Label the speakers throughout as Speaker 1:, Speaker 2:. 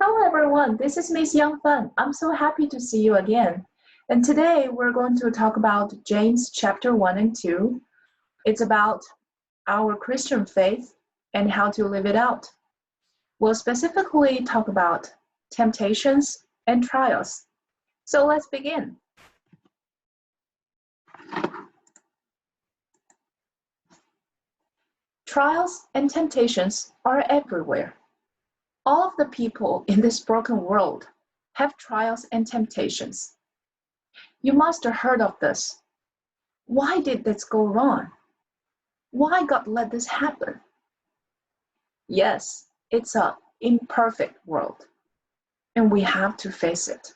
Speaker 1: Hello everyone, this is Miss Yang Fan. I'm so happy to see you again. And today we're going to talk about James chapter 1 and 2. It's about our Christian faith and how to live it out. We'll specifically talk about temptations and trials. So let's begin. Trials and temptations are everywhere. All of the people in this broken world have trials and temptations. You must have heard of this. Why did this go wrong? Why God let this happen? Yes, it's an imperfect world, and we have to face it.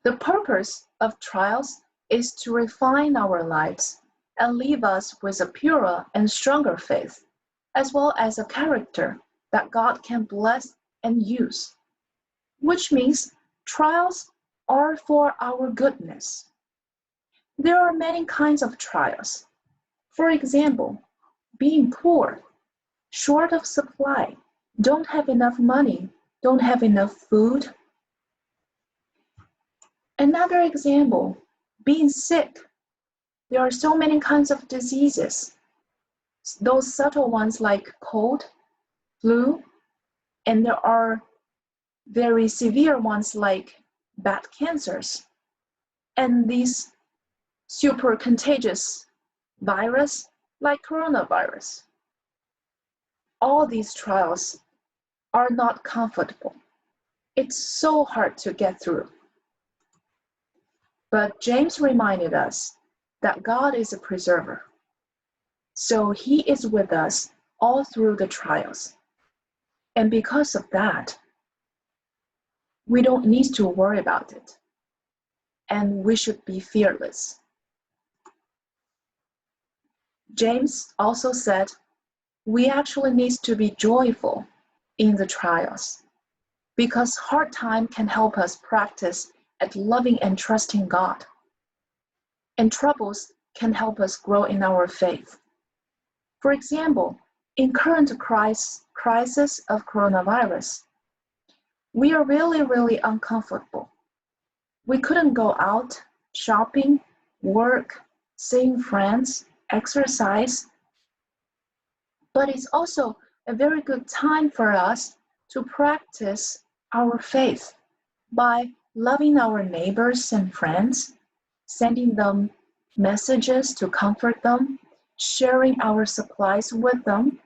Speaker 1: The purpose of trials is to refine our lives and leave us with a purer and stronger faith, as well as a character that God can bless and use, which means trials are for our goodness. There are many kinds of trials. For example, being poor, short of supply, don't have enough money, don't have enough food. Another example, being sick. There are so many kinds of diseases. Those subtle ones like cold, flu, and there are very severe ones like bad cancers. And these super contagious virus like coronavirus. All these trials are not comfortable. It's so hard to get through. But James reminded us that God is a preserver. So he is with us all through the trials. And because of that, we don't need to worry about it. And we should be fearless. James also said we actually need to be joyful in the trials, because hard time can help us practice at loving and trusting God. And troubles can help us grow in our faith. For example, in current crisis of coronavirus, we are really uncomfortable. We couldn't go out, shopping, work, seeing friends, exercise. But it's also a very good time for us to practice our faith by loving our neighbors and friends, sending them messages to comfort them, sharing our supplies with them,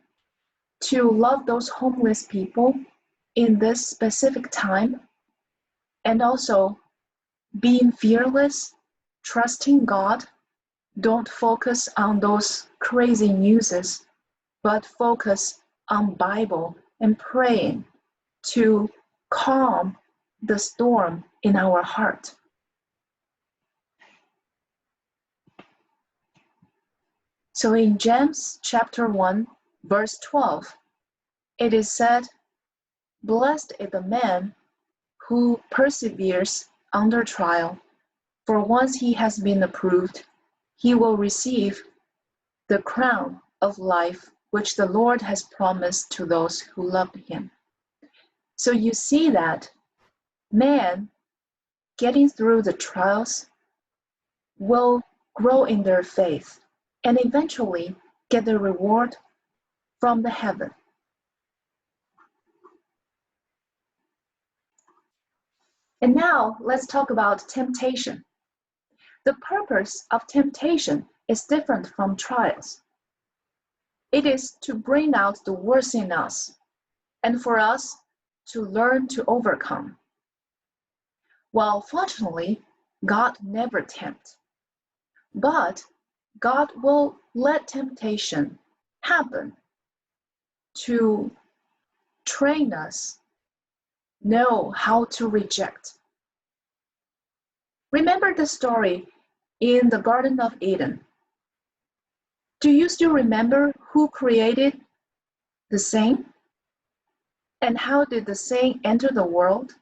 Speaker 1: to love those homeless people in this specific time, and also being fearless, trusting God. Don't focus on those crazy newses, but focus on Bible and praying to calm the storm in our heart. So in James chapter 1, verse 12, it is said, "Blessed is the man who perseveres under trial, for once he has been approved, he will receive the crown of life which the Lord has promised to those who love him." So you see that man getting through the trials will grow in their faith and eventually get the reward from the heaven. And now let's talk about temptation. The purpose of temptation is different from trials. It is to bring out the worst in us and for us to learn to overcome. Well, fortunately, God never tempts, but God will let temptation happen to train us, know how to reject. Remember the story in the Garden of Eden. Do you still remember who created the sin? And how did the sin enter the world?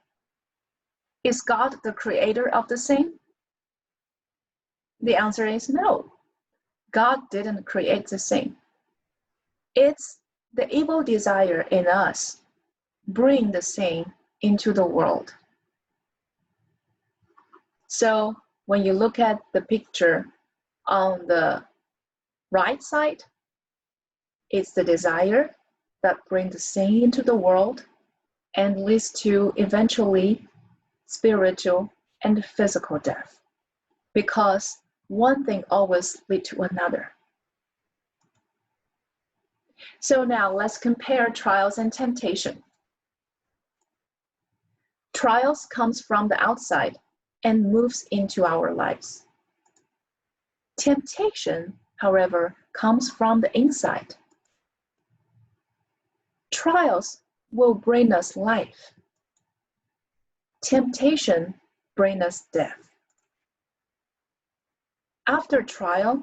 Speaker 1: Is God the creator of the sin? The answer is no. God didn't create the sin. It's the evil desire in us bring the sin into the world. So when you look at the picture on the right side, it's the desire that brings the sin into the world and leads to eventually spiritual and physical death, because one thing always leads to another. So now let's compare trials and temptation. Trials comes from the outside and moves into our lives. Temptation, however, comes from the inside. Trials will bring us life. Temptation brings us death. After trial,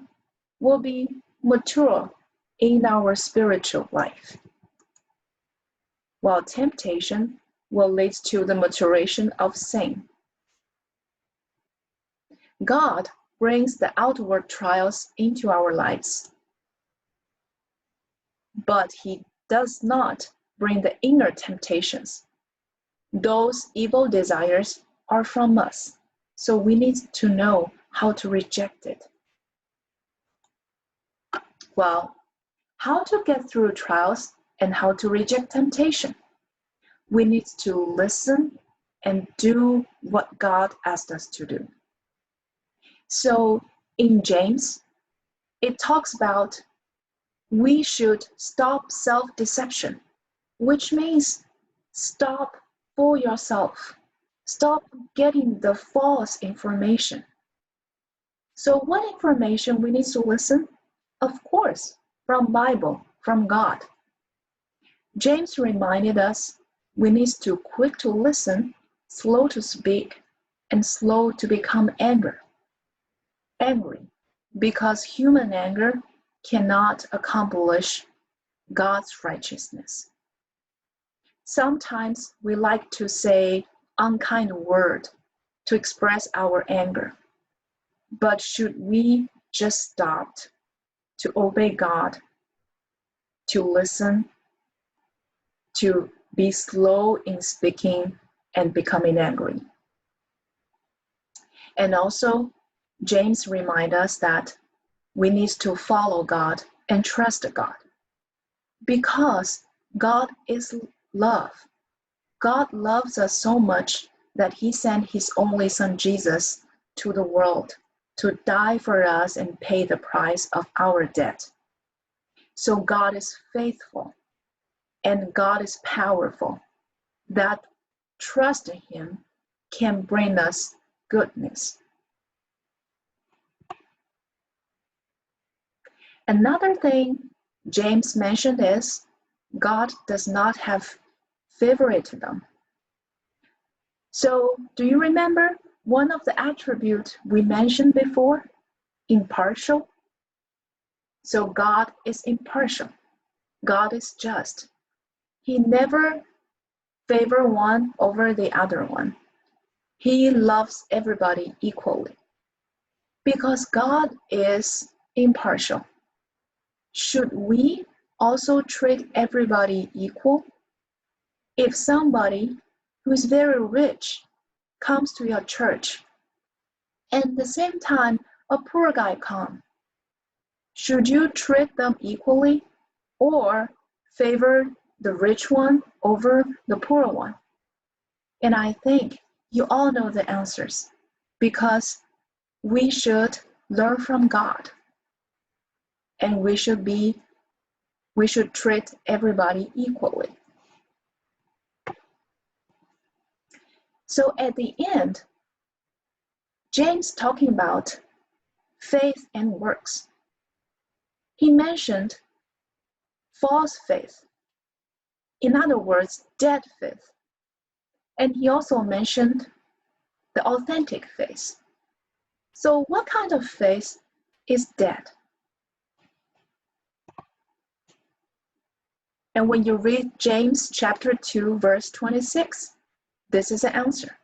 Speaker 1: we'll be mature in our spiritual life, while temptation will lead to the maturation of sin. God brings the outward trials into our lives, but He does not bring the inner temptations. Those evil desires are from us, so we need to know how to reject it. Well, how to get through trials and how to reject temptation? We need to listen and do what God asked us to do. So in James, it talks about we should stop self-deception, which means stop for yourself. Stop getting the false information. So what information we need to listen? Of course, from Bible, from God. James reminded us we need to quick to listen, slow to speak, and slow to become angry, because human anger cannot accomplish God's righteousness. Sometimes we like to say unkind word to express our anger, but should we just stop to obey God, to listen, to be slow in speaking and becoming angry? And also, James reminds us that we need to follow God and trust God, because God is love. God loves us so much that He sent His only Son Jesus to the world to die for us and pay the price of our debt. So God is faithful and God is powerful. That trust in Him can bring us goodness. Another thing James mentioned is God does not have favoritism. So do you remember one of the attributes we mentioned before? Impartial. So God is impartial. God is just. He never favors one over the other one. He loves everybody equally. Because God is impartial, should we also treat everybody equal? If somebody who is very rich comes to your church, and at the same time a poor guy comes, should you treat them equally or favor the rich one over the poor one? And I think you all know the answers, because we should learn from God, and we should treat everybody equally. So at the end, James talking about faith and works. He mentioned false faith, in other words, dead faith. And he also mentioned the authentic faith. So what kind of faith is dead? And when you read James chapter 2, verse 26, this is the answer.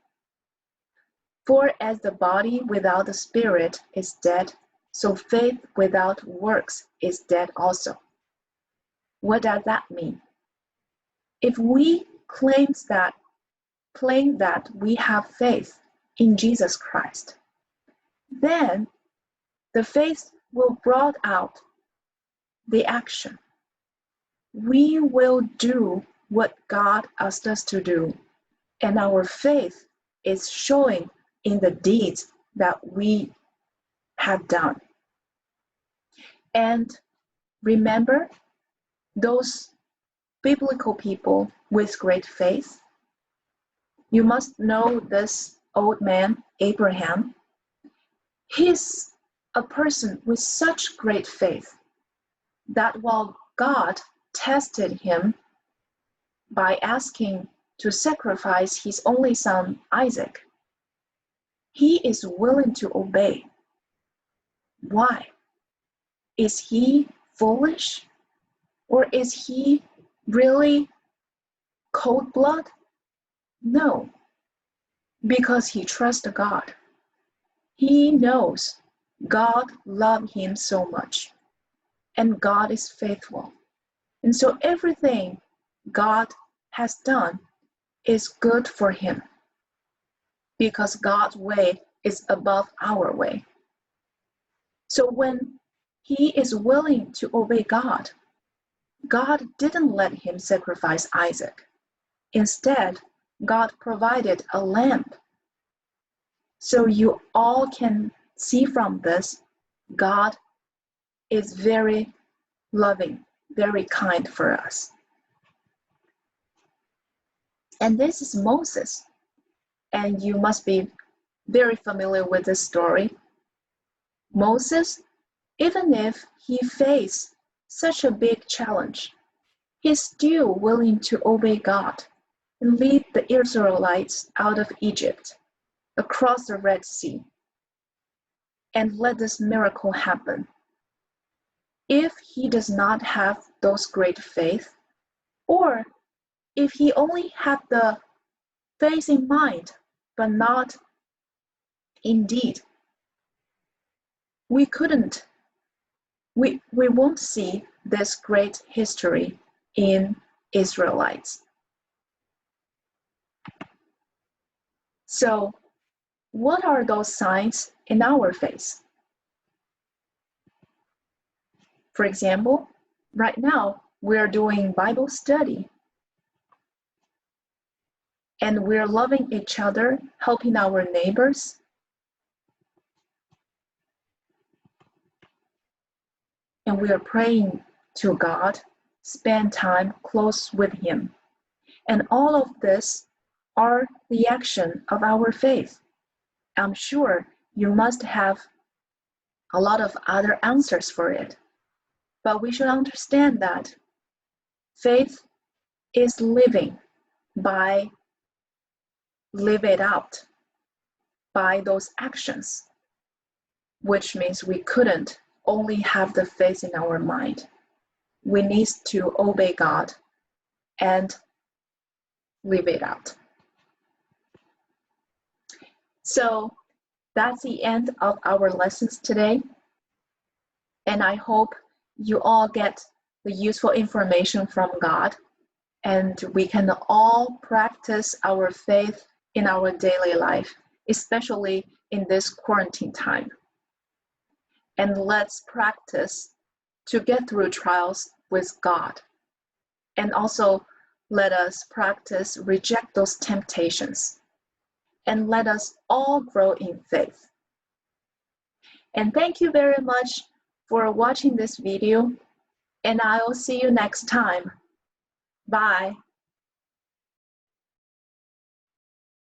Speaker 1: For as the body without the spirit is dead, so faith without works is dead also. What does that mean? If we claim that we have faith in Jesus Christ, then the faith will bring out the action. We will do what God asked us to do, and our faith is showing in the deeds that we have done. And remember those biblical people with great faith? You must know this old man, Abraham. He's a person with such great faith that while God tested him by asking to sacrifice his only son, Isaac, he is willing to obey. Why? Is he foolish? Or is he really cold-blooded? No, because he trusts God. He knows God loves him so much, and God is faithful. And so everything God has done is good for him, because God's way is above our way. So when he is willing to obey God, God didn't let him sacrifice Isaac. Instead, God provided a lamb. So you all can see from this, God is very loving, very kind for us. And this is Moses. And you must be very familiar with this story. Moses, even if he faced such a big challenge, he's still willing to obey God and lead the Israelites out of Egypt, across the Red Sea, and let this miracle happen. If he does not have those great faith, or if he only had the faith in mind, but not in deed, we won't see this great history in Israelites. So, what are those signs in our faith? For example, right now we're doing Bible study, and we're loving each other, helping our neighbors. And we are praying to God, spend time close with Him. And all of this are the action of our faith. I'm sure you must have a lot of other answers for it. But we should understand that faith is living by live it out by those actions, which means we couldn't only have the faith in our mind. We need to obey God and live it out. So that's the end of our lessons today. And I hope you all get the useful information from God, and we can all practice our faith in our daily life, especially in this quarantine time. And let's practice to get through trials with God. And also let us practice reject those temptations. And let us all grow in faith. And thank you very much for watching this video. And I will see you next time. Bye.